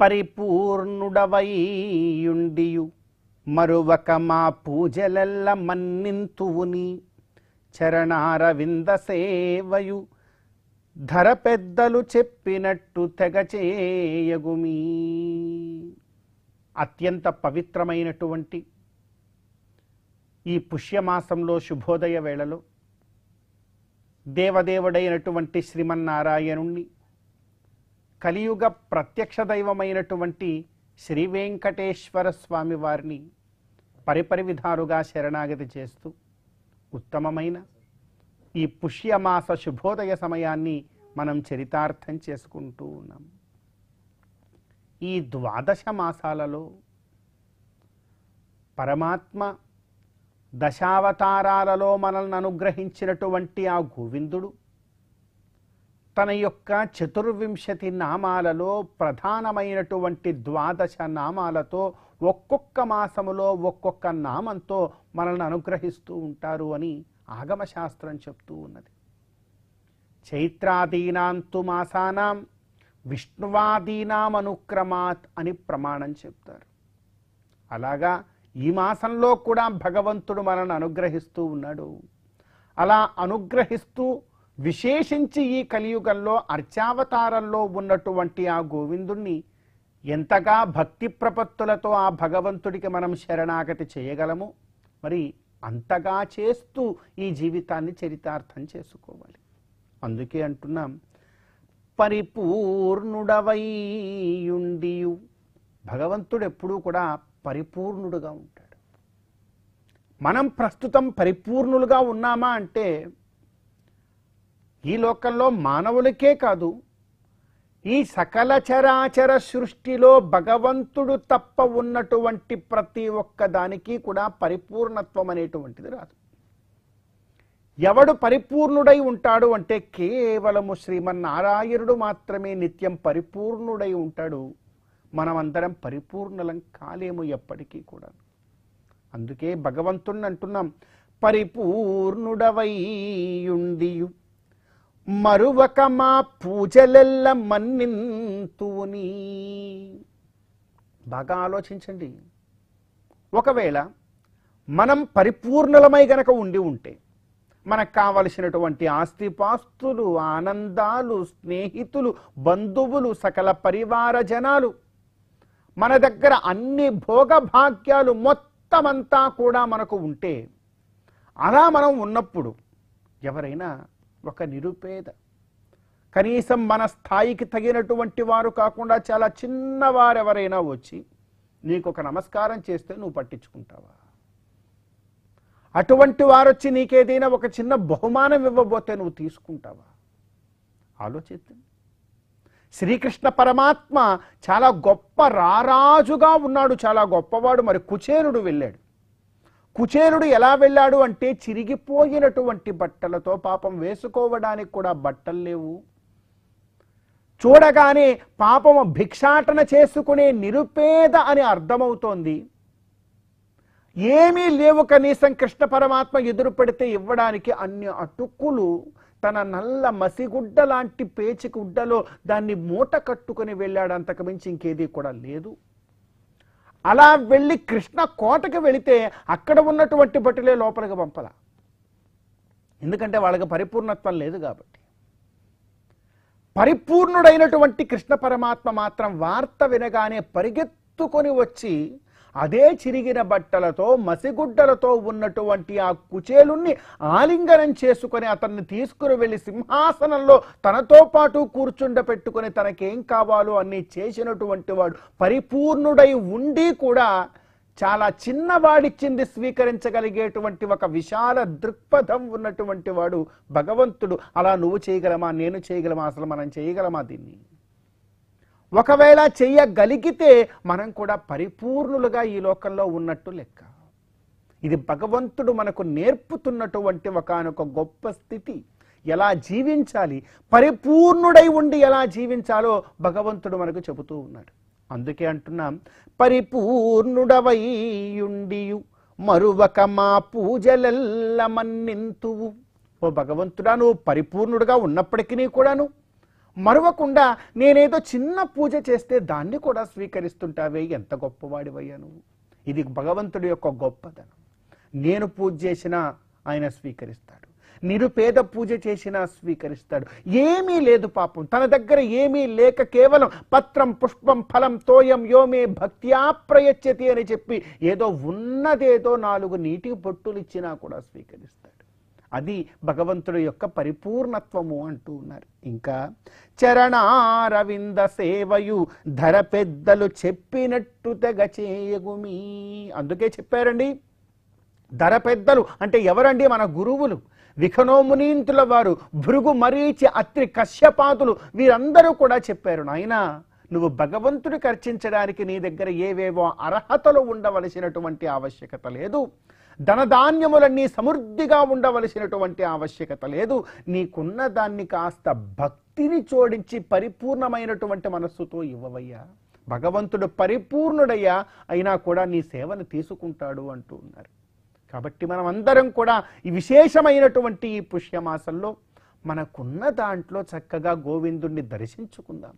పరిపూర్ణుడవైయుండియు మరువక మా పూజలెల్ల మన్నింతువుని చరణారవింద సేవయు ధర పెద్దలు చెప్పినట్టు తెగచేయగుమీ. అత్యంత పవిత్రమైనటువంటి ఈ పుష్యమాసంలో శుభోదయ వేళలో దేవదేవుడైనటువంటి శ్రీమన్నారాయణుణ్ణి, కలియుగ ప్రత్యక్ష దైవమైనటువంటి శ్రీ వెంకటేశ్వర స్వామి వారిని పరిపరి విధాలుగా శరణాగతి చేస్తూ ఉత్తమమైన ఈ పుష్యమాస శుభోదయ సమయాన్ని మనం చరితార్థం చేసుకుంటూ ఉన్నాం. ఈ ద్వాదశ మాసాలలో పరమాత్మ దశావతారాలలో మనల్ని అనుగ్రహించినటువంటి ఆ గోవిందుడు తన యొక్క 24 నామాలలో ప్రధానమైనటువంటి 12 నామాలతో ఒక్కొక్క మాసములో ఒక్కొక్క నామంతో మనల్ని అనుగ్రహిస్తూ ఉంటారు అని ఆగమశాస్త్రం చెప్తూ ఉన్నది. చైత్రాదీనాంతు మాసానాం విష్ణువాదీనాం అనుక్రమాత్ అని ప్రమాణం చెప్తారు. అలాగా ఈ మాసంలో కూడా భగవంతుడు మనల్ని అనుగ్రహిస్తూ ఉన్నాడు. అలా అనుగ్రహిస్తూ విశేషించి ఈ కలియుగంలో అర్చావతారంలో ఉన్నటువంటి ఆ గోవిందుణ్ణి ఎంతగా భక్తి ప్రపత్తులతో ఆ భగవంతుడికి మనం శరణాగతి చేయగలము, మరి అంతగా చేస్తూ ఈ జీవితాన్ని చరితార్థం చేసుకోవాలి. అందుకే అంటున్నాం, పరిపూర్ణుడవైయుండియు. భగవంతుడు ఎప్పుడూ కూడా పరిపూర్ణుడుగా ఉంటాడు. మనం ప్రస్తుతం పరిపూర్ణులుగా ఉన్నామా అంటే ఈ లోకంలో మానవులకే కాదు, ఈ సకల చరాచర సృష్టిలో భగవంతుడు తప్ప ఉన్నటువంటి ప్రతి ఒక్క దానికి కూడా పరిపూర్ణత్వం అనేటువంటిది రాదు. ఎవడు పరిపూర్ణుడై ఉంటాడు అంటే కేవలము శ్రీమన్నారాయణుడు మాత్రమే నిత్యం పరిపూర్ణుడై ఉంటాడు. మనమందరం పరిపూర్ణలం కాలేము ఎప్పటికీ కూడా. అందుకే భగవంతుణ్ణి అంటున్నాం, పరిపూర్ణుడవైయుండియు మరువక మా పూజలెల్ల మన్నింతువుని. బాగా ఆలోచించండి. ఒకవేళ మనం పరిపూర్ణలమై గనక ఉండి ఉంటే మనకు కావలసినటువంటి ఆస్తిపాస్తులు, ఆనందాలు, స్నేహితులు, బంధువులు, సకల పరివార జనాలు, మన దగ్గర అన్ని భోగభాగ్యాలు మొత్తమంతా కూడా మనకు ఉంటే, అలా మనం ఉన్నప్పుడు ఎవరైనా ఒక నిరుపేద, కనీసం మన స్థాయికి తగినటువంటి వారు కాకుండా చాలా చిన్నవారు ఎవరైనా వచ్చి నీకు ఒక నమస్కారం చేస్తే నువ్వు పట్టించుకుంటావా? అటువంటి వారు వచ్చి నీకేదైనా ఒక చిన్న బహుమానం ఇవ్వబోతే నువ్వు తీసుకుంటావా? ఆలోచిద్దాం. శ్రీకృష్ణ పరమాత్మ చాలా గొప్ప రారాజుగా ఉన్నాడు, చాలా గొప్పవాడు. మరి కుచేలుడు వెళ్ళాడు. కుచేలుడు ఎలా వెళ్ళాడు అంటే చిరిగిపోయినటువంటి బట్టలతో, పాపం వేసుకోవడానికి కూడా బట్టలు లేవు. చూడగానే పాపము భిక్షాటన చేసుకునే నిరుపేద అని అర్థమవుతోంది. ఏమీ లేవు, కనీసం కృష్ణ పరమాత్మ ఎదురు పెడితే ఇవ్వడానికి అన్ని అటుకులు తన నల్ల మసిగుడ్డ లాంటి పేచి గుడ్డలో దాన్ని మూట కట్టుకుని వెళ్ళాడు. అంతకు మించి ఇంకేది కూడా లేదు. అలా వెళ్ళి కృష్ణ కోటకి వెళితే అక్కడ ఉన్నటువంటి బట్టలే లోపలికి పంపల. ఎందుకంటే వాళ్ళకి పరిపూర్ణత్వం లేదు కాబట్టి. పరిపూర్ణుడైనటువంటి కృష్ణ పరమాత్మ మాత్రం వార్త వినగానే పరిగెత్తుకొని వచ్చి అదే చిరిగిన బట్టలతో మసిగుడ్డలతో ఉన్నటువంటి ఆ కుచేలుణ్ణి ఆలింగనం చేసుకొని అతన్ని తీసుకుని వెళ్ళి సింహాసనంలో తనతో పాటు కూర్చుండపెట్టుకుని తనకేం కావాలో అన్ని చేసినటువంటి వాడు, పరిపూర్ణుడై ఉండి కూడా చాలా చిన్నవాడిచ్చింది స్వీకరించగలిగేటువంటి ఒక విశాల దృక్పథం ఉన్నటువంటి వాడు భగవంతుడు. అలా నువ్వు చేయగలమా, నేను చేయగలమా, అసలు మనం చేయగలమా దీన్ని? ఒకవేళ చెయ్యగలిగితే మనం కూడా పరిపూర్ణులుగా ఈ లోకంలో ఉన్నట్టు లెక్క. ఇది భగవంతుడు మనకు నేర్పుతున్నటువంటి ఒకానొక గొప్ప స్థితి. ఎలా జీవించాలి, పరిపూర్ణుడై ఉండి ఎలా జీవించాలో భగవంతుడు మనకు చెబుతూ ఉన్నాడు. అందుకే అంటున్నాం, పరిపూర్ణుడవైయుండియు మరువక మా పూజలెల్ల మన్నింతువు. ఓ భగవంతుడా, నువ్వు పరిపూర్ణుడుగా ఉన్నప్పటికీ కూడాను మరవకుండా నేనేదో చిన్న పూజ చేస్తే దాన్ని కూడా స్వీకరిస్తుంటావే, ఎంత గొప్పవాడివయ్యా నువ్వు. ఇది భగవంతుడి యొక్క గొప్పదనం. నేను పూజ చేసినా ఆయన స్వీకరిస్తాడు, నిరుపేద పూజ చేసినా స్వీకరిస్తాడు. ఏమీ లేదు పాపం, తన దగ్గర ఏమీ లేక కేవలం పత్రం పుష్పం ఫలం తోయం యోమే భక్త్యా ప్రయచ్చతి అని చెప్పి ఏదో ఉన్నదేదో 4 నీటి బొట్టులు ఇచ్చినా కూడా స్వీకరిస్తాడు. అది భగవంతుడి యొక్క పరిపూర్ణత్వము అంటూ ఉన్నారు. ఇంకా చరణారవింద సేవయు ధర పెద్దలు చెప్పినట్టు తెగ చేయగుమి. అందుకే చెప్పారండి, ధర పెద్దలు అంటే ఎవరండి? మన గురువులు, విఖనోమునీంతుల వారు, భృగు మరీచి అత్రి కశ్యపాదులు, వీరందరూ కూడా చెప్పారు, నాయనా నువ్వు భగవంతుడికి అర్చించడానికి నీ దగ్గర ఏవేవో అర్హతలు ఉండవలసినటువంటి ఆవశ్యకత లేదు, ధనధాన్యములన్నీ సమృద్ధిగా ఉండవలసినటువంటి ఆవశ్యకత లేదు. నీకున్న దాన్ని కాస్త భక్తిని జోడించి పరిపూర్ణమైనటువంటి మనస్సుతో ఇవ్వవయ్యా. భగవంతుడు పరిపూర్ణుడయ్యా, అయినా కూడా నీ సేవను తీసుకుంటాడు అంటూ ఉన్నారు. కాబట్టి మనం అందరం కూడా ఈ విశేషమైనటువంటి ఈ పుష్యమాసంలో మనకున్న దాంట్లో చక్కగా గోవిందుణ్ణి దర్శించుకుందాం.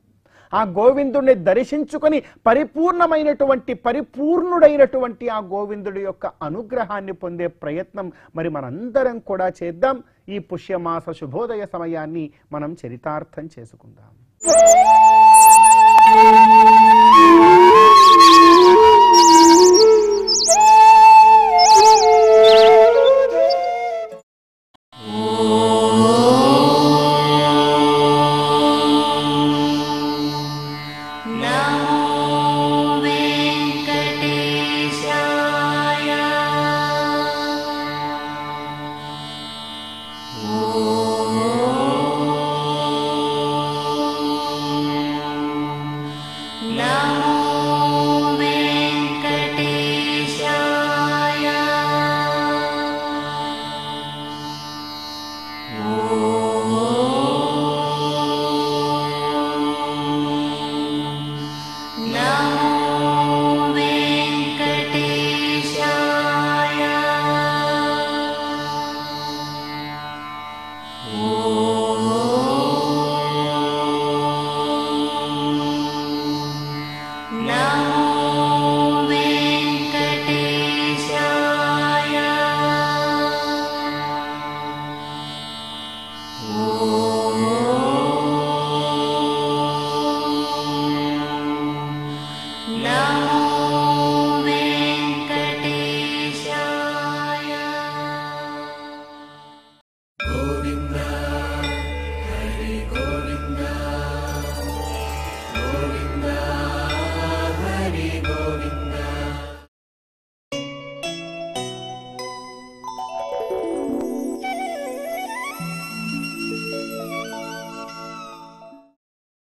ఆ గోవిందుణ్ణి దర్శించుకొని పరిపూర్ణుడైనటువంటి ఆ గోవిందుడి యొక్క అనుగ్రహాన్ని పొందే ప్రయత్నం మరి మనందరం కూడా చేద్దాం. ఈ పుష్యమాస శుభోదయ సమయాన్ని మనం చరితార్థం చేసుకుందాం.